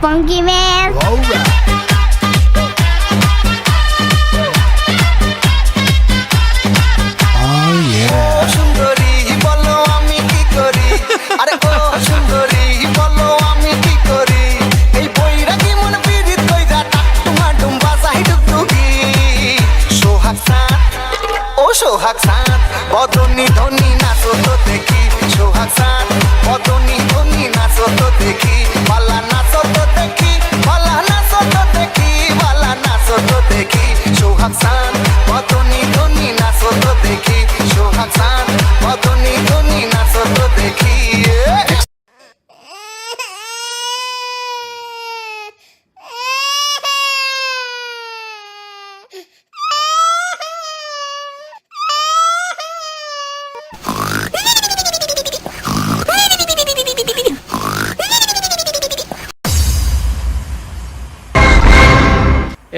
Funky man. সুন্দরী বলো আমি কি করি, আরে ও সুন্দরী বলো আমি কি করি, এই বইরা কি মন বিরিত কইরা টাকটুমা ডুম্বা চাই ডুগডুগি। সোহাগ সান ও সোহাগ সান বদনি ধনি নাচো তো দেখি, সোহাগ সান বদনি ধনি নাচো তো দেখি, পালা নাচো তো দেখি, পালা নাচো তো দেখি, পালা নাচো তো দেখি। সোহাগ সান বদনি ধনি নাচো তো দেখি, সোহাগ সান বদনি ধনি নাচো তো দেখি।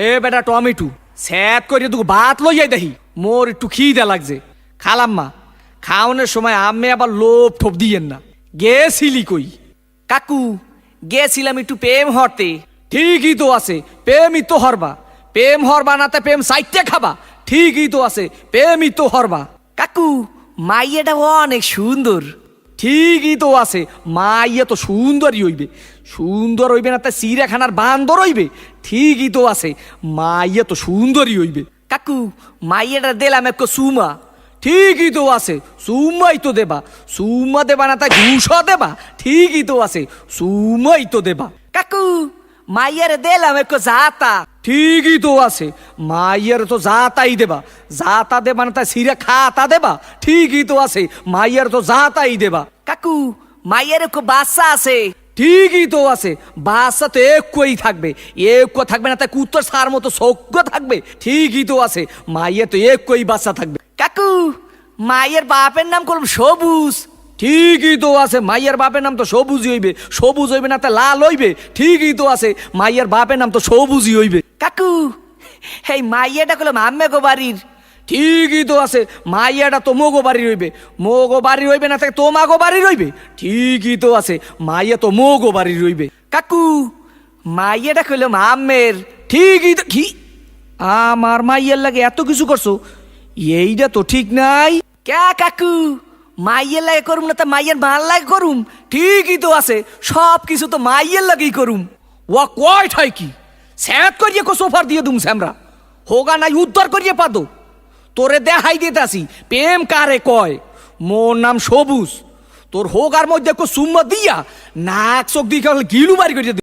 এ বেটা টমেটো স্যাত করে তুই ভাত লইয়াই দেখি, মোর একটু খিদে লাগছে। খালাম্মা খাওয়ানোর সময় আমি আবার লোভ ঠোপ দিয়েন না। গেছিলি কই? কাকু গেছিলাম একটু প্রেম হরতে। ঠিকই তো আছে, প্রেমই তো হরবা। প্রেম হরবা নাতে প্রেম সাইটে খাবা। ঠিকই তো আছে, প্রেমই তো হরবা। কাকু মাইয়াটা অনেক সুন্দর। ঠিকই তো আছে, মাইয়া তো সুন্দরই হইবে। সুন্দর হইবে না তা চিড়িয়াখানার বান্দর হইবে। ঠিকই তো আছে, মাইয়া তো সুন্দরই হইবে। কাকু মাইয়াটা দিলাম এক সুমা। ঠিকই তো আছে, সুমাই তো দেবা। সুমা দেবা না তা ঘুষ দেবা। ঠিকই তো আছে, সুমাই তো দেবা। কাকু মাইয়ারে দিলাম এক জাতা। ঠিকই তো আছে, মাইয়ার তো জাতাই দেবা। জাতা দেবা না তা সিরা খাতা দেবা। ঠিকই তো আছে, মাইয়ার তো জাতাই দেবা। কাকু মাইয়ার এক বাচ্চা আছে। ঠিকই তো আছে, বাচ্চা তো একই থাকবে। এক থাকবে না তা কুত্তর সার মতো সজ্ঞ থাকবে। ঠিকই তো আছে, মাইয়া তো একই বাচ্চা থাকবে। কাকু মাইয়ের বাপের নাম করলাম সবুজ। ঠিকই তো আছে, মাইয়ার বাপের নাম তো সবুজই হইবে। সবুজ হইবে না তা লাল হইবে। ঠিকই তো আছে, মাইয়ার বাপের নাম তো সবুজই হইবে। কাকু এই মাইয়াটা করলাম আম্মে গো বাড়ির। ঠিকই তো আছে, মাইয়াটা তো মোগো বাড়ির হইবে। মোগো বাড়ির হইবে না থাকে তোমাগো বাড়ির হইবে। ঠিকই তো আছে, মাইয়া তো মোগো বাড়ির হইবে। কাকু মাইয়াটা কইলাম আম্মের। ঠিকই তো কি আমার মাইয়ার লাগে এত কিছু করছো, এইটা তো ঠিক নাই। ক্যা কাকু মাইয়ের লাগে করুম না তা মাইয়ের মাল লাগে করুম। ঠিকই তো আছে, সব কিছু তো মাইয়ের লাগেই করুম। ও কয় ঠাই কি স্যাত করিয়ে কো সোফার দিয়ে দুম স্যামরা হোগা নাই উদ্ধার করিয়ে পাদো। তোরে দেখাই দিতে আসি প্রেম কারে কয়। মোর নাম সবুজ। তোর হোগার মধ্যে কো সুম্মা দিয়া নাক চোখ দিয়ে গিলু বাড়ি করিয়ে